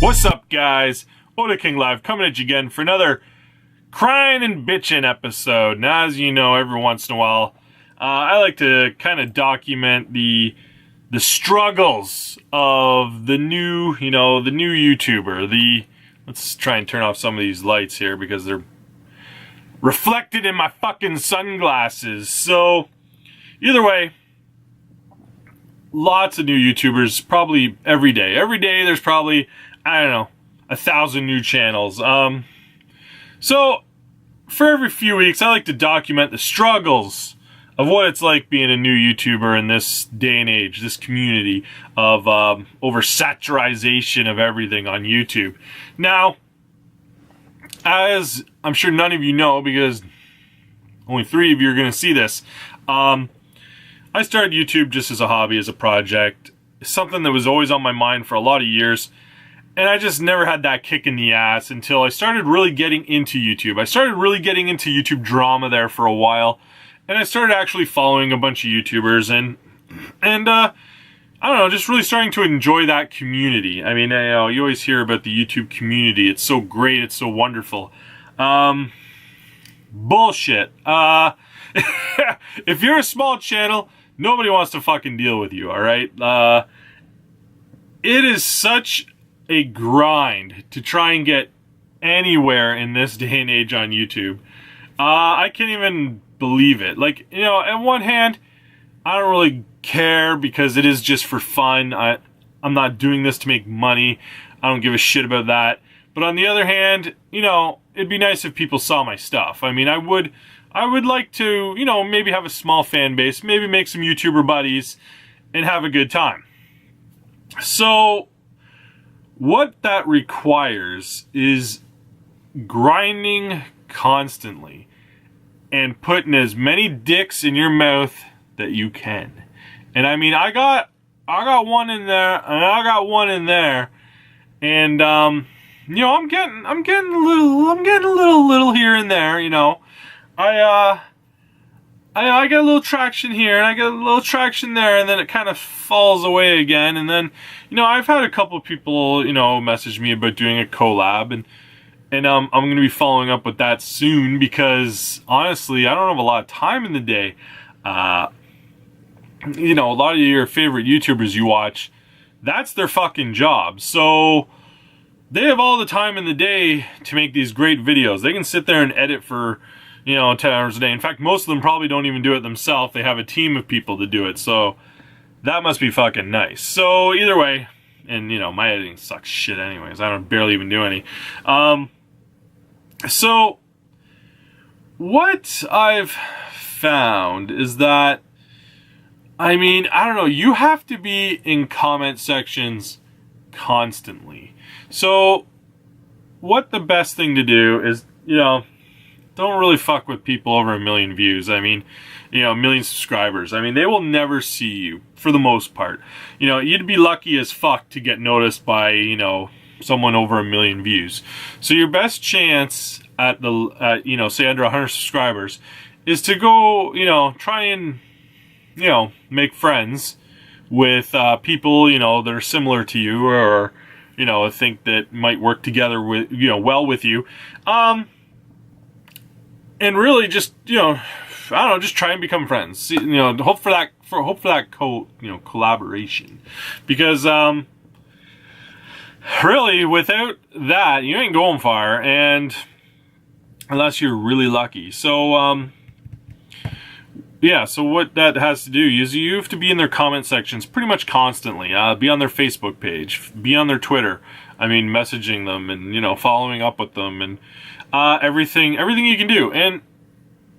What's up, guys? Otaking Live coming at you again for another crying and bitching episode. Now, as you know, every once in a while, I like to kind of document the struggles of the new, the new YouTuber. Let's try and turn off some of these lights here because they're reflected in my fucking sunglasses. So, either way, lots of new YouTubers, probably every day. Every day there's probably, 1,000 new channels. So, for every few weeks, I like to document the struggles of what it's like being a new YouTuber in this day and age, this community of oversaturation of everything on YouTube. Now, as I'm sure none of you know, because only 3 of you are going to see this, I started YouTube just as a hobby, as a project, something that was always on my mind for a lot of years. And I just never had that kick in the ass until I started really getting into YouTube. I started really getting into YouTube drama there for a while. And I started actually following a bunch of YouTubers and I don't know, just really starting to enjoy that community. I mean, you always hear about the YouTube community. It's so great. It's so wonderful. Bullshit. If you're a small channel, nobody wants to fucking deal with you, all right? It is such a grind to try and get anywhere in this day and age on YouTube. I can't even believe it. Like, on one hand, I don't really care because it is just for fun. I'm not doing this to make money. I don't give a shit about that. But on the other hand, it'd be nice if people saw my stuff. I mean, I would like to, maybe have a small fan base, maybe make some YouTuber buddies and have a good time. So, what that requires is grinding constantly and putting as many dicks in your mouth that you can. And I mean, I got one in there, and I got one in there, and I'm getting a little here and there. I get a little traction here, and I get a little traction there, and then it kind of falls away again. And then, I've had a couple of people, message me about doing a collab, and I'm going to be following up with that soon because, honestly, I don't have a lot of time in the day. A lot of your favorite YouTubers you watch, that's their fucking job. So, they have all the time in the day to make these great videos. They can sit there and edit for 10 hours a day. In fact, most of them probably don't even do it themselves. They have a team of people to do it. So that must be fucking nice. So either way, and my editing sucks shit anyways. I don't barely even do any. So what I've found is that, I don't know, you have to be in comment sections constantly. So what the best thing to do is, don't really fuck with people over 1 million views. I mean, 1 million subscribers. I mean, they will never see you for the most part. You'd be lucky as fuck to get noticed by, someone over 1 million views. So your best chance at the, say under 100 subscribers is to go, try and, make friends with people, that are similar to you or, think that might work together with, well with you. And really just, just try and become friends. See, hope for that collaboration. Because, really, without that, you ain't going far, and unless you're really lucky. So, yeah, so what that has to do is you have to be in their comment sections pretty much constantly. Be on their Facebook page, be on their Twitter. Messaging them and, following up with them and everything you can do. And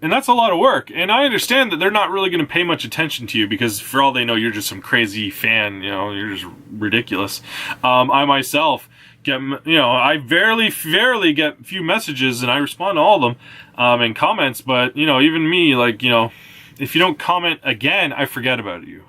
that's a lot of work. And I understand that they're not really going to pay much attention to you because for all they know, you're just some crazy fan, you're just ridiculous. I myself get, I barely get a few messages and I respond to all of them in comments. But, even me, like, if you don't comment again, I forget about you,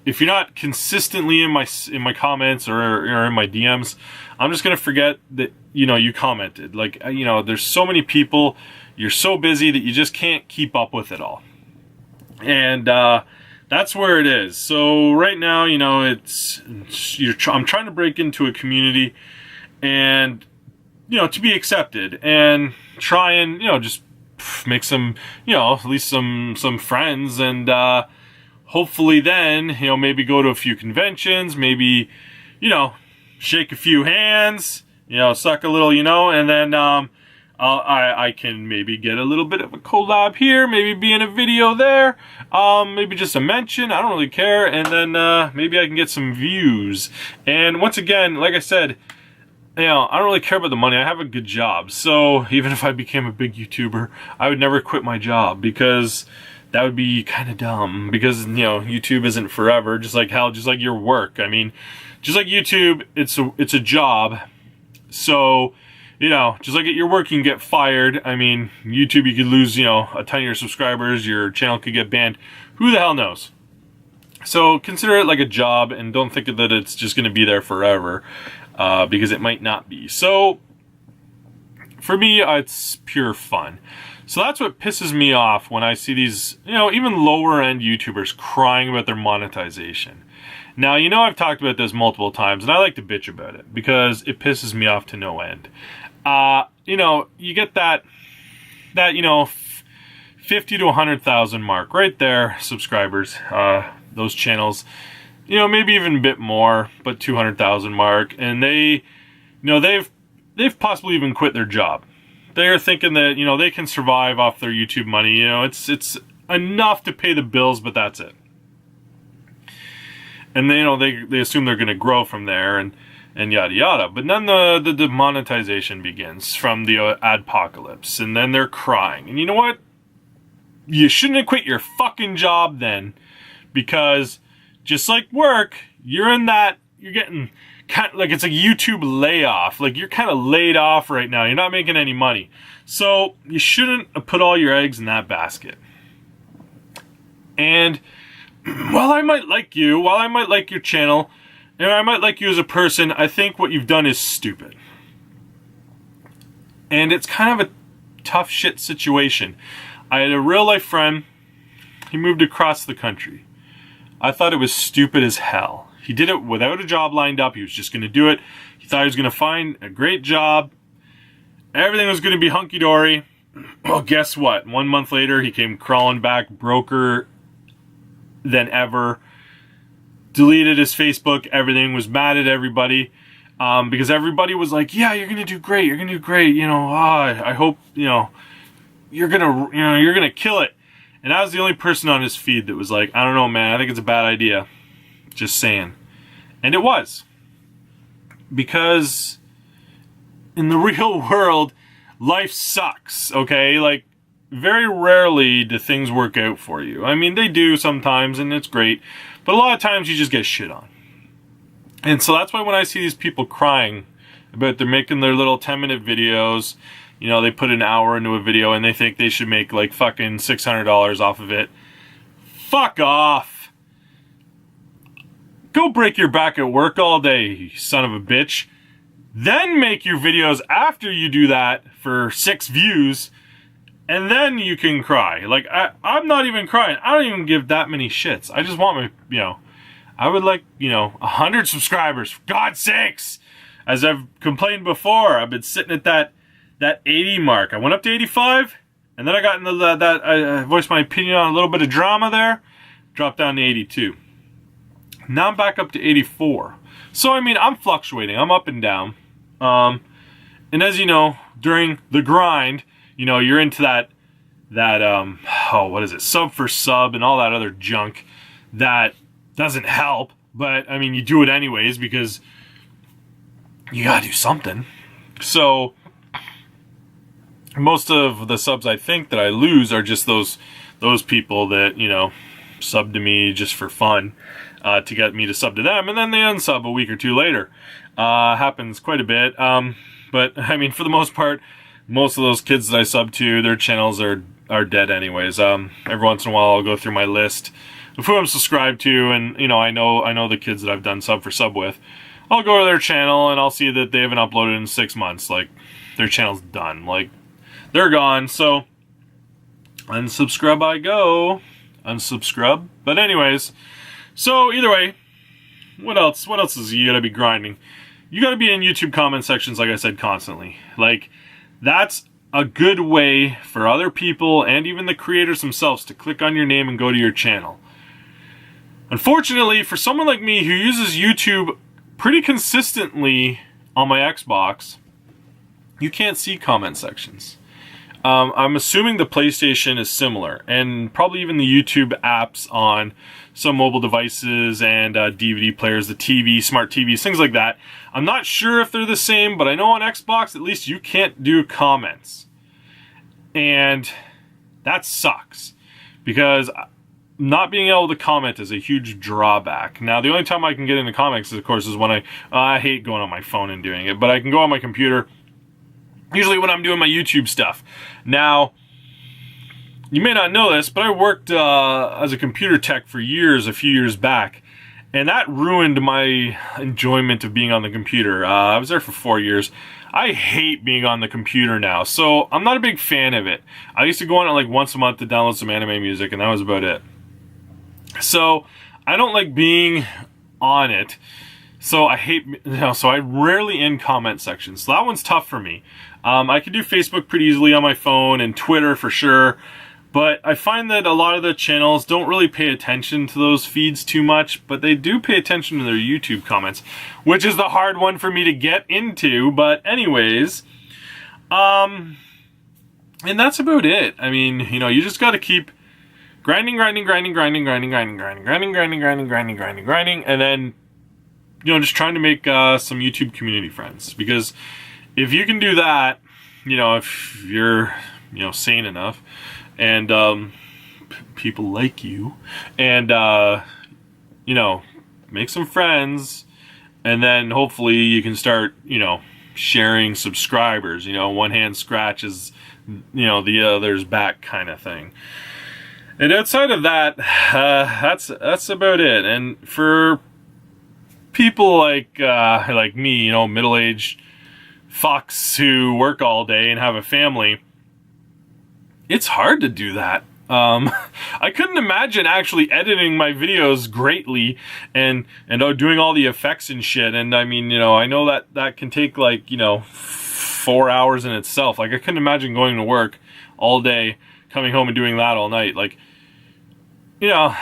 If you're not consistently in my comments or in my DMs, I'm just gonna forget that you commented. Like there's so many people, you're so busy that you just can't keep up with it all. And that's where it is. So right now, you know, I'm trying to break into a community and, you know, to be accepted and try and, you know, just make some, you know, at least some friends, and hopefully then, you know, maybe go to a few conventions, maybe, you know, shake a few hands, you know, suck a little, you know, and then I can maybe get a little bit of a collab here, maybe be in a video there, maybe just a mention, I don't really care, and then maybe I can get some views. And once again, like I said, you know, I don't really care about the money. I have a good job. So even if I became a big YouTuber, I would never quit my job, because that would be kind of dumb, because, you know, YouTube isn't forever, just like your work. I mean, just like YouTube, it's a job. So, you know, just like at your work, you can get fired. I mean, YouTube, you could lose, you know, a ton of your subscribers, your channel could get banned. Who the hell knows? So consider it like a job, and don't think that it's just going to be there forever. Because it might not be. So, for me, it's pure fun. So that's what pisses me off when I see these, you know, even lower end YouTubers crying about their monetization. Now, you know, I've talked about this multiple times, and I like to bitch about it because it pisses me off to no end. You know, you get that, you know, 50 to 100,000 mark right there, subscribers, those channels. You know, maybe even a bit more, but 200,000 mark, and they, you know, they've possibly even quit their job. They're thinking that, you know, they can survive off their YouTube money. You know, it's enough to pay the bills, but that's it. And they, you know, they assume they're going to grow from there, and yada yada. But then the demonetization begins from the adpocalypse, and then they're crying. And you know what? You shouldn't have quit your fucking job then, because just like work, you're getting kind of like, it's a YouTube layoff. Like, you're kind of laid off right now. You're not making any money. So you shouldn't put all your eggs in that basket. And while I might like you, while I might like your channel, and I might like you as a person, I think what you've done is stupid. And it's kind of a tough shit situation. I had a real life friend. He moved across the country. I thought it was stupid as hell. He did it without a job lined up. He was just going to do it. He thought he was going to find a great job. Everything was going to be hunky-dory. Well, guess what? 1 month later, he came crawling back, broker than ever. Deleted his Facebook. Everything, was mad at everybody. Because everybody was like, yeah, you're going to do great. You're going to do great. You know, I hope, you know, you're going to kill it. And I was the only person on his feed that was like, I don't know, man, I think it's a bad idea. Just saying. And it was. Because in the real world, life sucks, okay? Like, very rarely do things work out for you. I mean, they do sometimes, and it's great. But a lot of times you just get shit on. And so that's why when I see these people crying about they're making their little 10-minute videos, you know, they put an hour into a video and they think they should make like fucking $600 off of it. Fuck off. Go break your back at work all day, you son of a bitch. Then make your videos after you do that for 6 views, and then you can cry. Like, I'm not even crying. I don't even give that many shits. I just want my, you know, I would like, you know, 100 subscribers, for God's sakes. As I've complained before, I've been sitting at that 80 mark. I went up to 85, and then I got into that I voiced my opinion on a little bit of drama there, dropped down to 82. Now I'm back up to 84. So, I mean, I'm fluctuating. I'm up and down. And as you know, during the grind, you know, you're into that what is it, sub for sub and all that other junk that doesn't help. But, I mean, you do it anyways because you gotta do something. So, most of the subs I think that I lose are just those people that, you know, sub to me just for fun, to get me to sub to them, and then they unsub a week or two later. Happens quite a bit. But I mean, for the most part, most of those kids that I sub to, their channels are dead anyways. Every once in a while I'll go through my list of who I'm subscribed to, and you know, I know the kids that I've done sub for sub with. I'll go to their channel and I'll see that they haven't uploaded in 6 months. Like, their channel's done. Like, they're gone. So unsubscribe I go. unsubscribe. But anyways, so either way, what else is you gotta be grinding? You gotta be in YouTube comment sections, like I said, constantly. Like, that's a good way for other people and even the creators themselves to click on your name and go to your channel. Unfortunately, for someone like me who uses YouTube pretty consistently on my Xbox, you can't see comment sections. I'm assuming the PlayStation is similar, and probably even the YouTube apps on some mobile devices and DVD players, the TV, smart TVs, things like that. I'm not sure if they're the same, but I know on Xbox, at least you can't do comments. And that sucks, because not being able to comment is a huge drawback. Now, the only time I can get into comics, of course, is when I hate going on my phone and doing it, but I can go on my computer, usually when I'm doing my YouTube stuff. Now, you may not know this, but I worked as a computer tech for years, a few years back, and that ruined my enjoyment of being on the computer. I was there for 4 years. I hate being on the computer now, so I'm not a big fan of it. I used to go on it like once a month to download some anime music, and that was about it. So I don't like being on it. So so I rarely in comment sections. So that one's tough for me. I can do Facebook pretty easily on my phone and Twitter for sure. But I find that a lot of the channels don't really pay attention to those feeds too much, but they do pay attention to their YouTube comments, which is the hard one for me to get into. But anyways, and that's about it. I mean, you know, you just got to keep grinding, and then, you know, just trying to make some YouTube community friends. Because if you can do that, you know, if you're, you know, sane enough, and people like you, and you know, make some friends, and then hopefully you can start, you know, sharing subscribers. You know, one hand scratches, you know, the other's back kind of thing. And outside of that, that's about it. And for people like me, you know, middle-aged fucks who work all day and have a family, it's hard to do that. I couldn't imagine actually editing my videos greatly and doing all the effects and shit. And I mean, you know, I know that can take like, you know, 4 hours in itself. Like, I couldn't imagine going to work all day, coming home and doing that all night. Like, you know,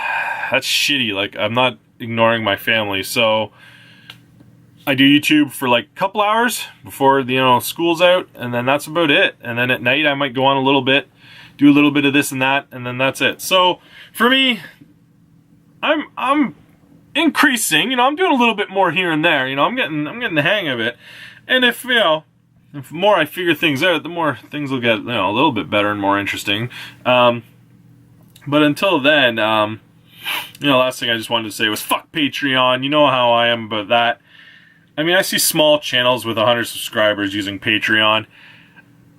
that's shitty. Like, I'm not ignoring my family, so I do YouTube for like a couple hours before, you know, school's out, and then that's about it. And then at night I might go on a little bit, do a little bit of this and that, and then that's it. So for me, I'm increasing, you know, I'm doing a little bit more here and there, you know, I'm getting the hang of it. And if, you know, if the more I figure things out, the more things will get, you know, a little bit better and more interesting. But until then, you know, last thing I just wanted to say was fuck Patreon. You know how I am about that. I mean, I see small channels with 100 subscribers using Patreon.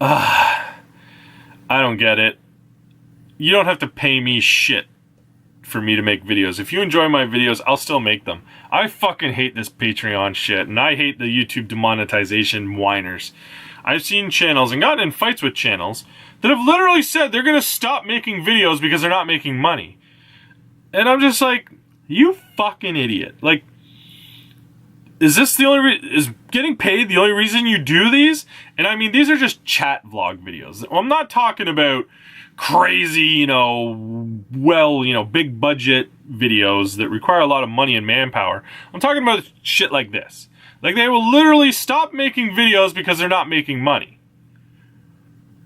I don't get it. You don't have to pay me shit for me to make videos. If you enjoy my videos, I'll still make them. I fucking hate this Patreon shit, and I hate the YouTube demonetization whiners. I've seen channels and gotten in fights with channels that have literally said they're going to stop making videos because they're not making money. And I'm just like, you fucking idiot. Like, is this the only is getting paid the only reason you do these? And I mean, these are just chat vlog videos. I'm not talking about crazy, you know, well, you know, big budget videos that require a lot of money and manpower. I'm talking about shit like this. Like, they will literally stop making videos because they're not making money.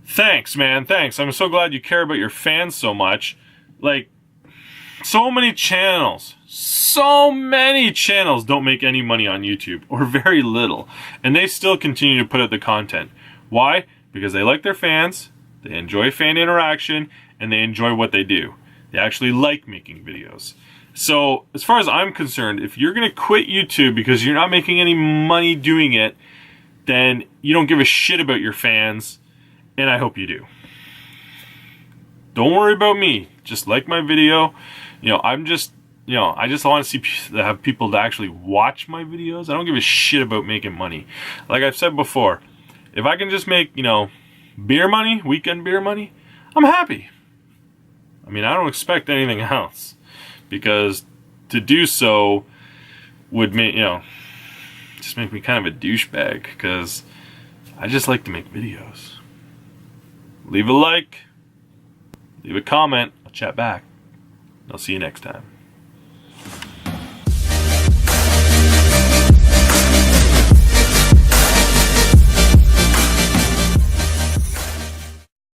Thanks, man. Thanks. I'm so glad you care about your fans so much. Like, so many channels don't make any money on YouTube, or very little. And they still continue to put out the content. Why? Because they like their fans, they enjoy fan interaction, and they enjoy what they do. They actually like making videos. So, as far as I'm concerned, if you're going to quit YouTube because you're not making any money doing it, then you don't give a shit about your fans, and I hope you do. Don't worry about me. Just like my video. You know, I just want to have people to actually watch my videos. I don't give a shit about making money. Like I've said before, if I can just make, you know, beer money, weekend beer money, I'm happy. I mean, I don't expect anything else, because to do so would make, just make me kind of a douchebag, because I just like to make videos. Leave a like, leave a comment, I'll chat back. I'll see you next time.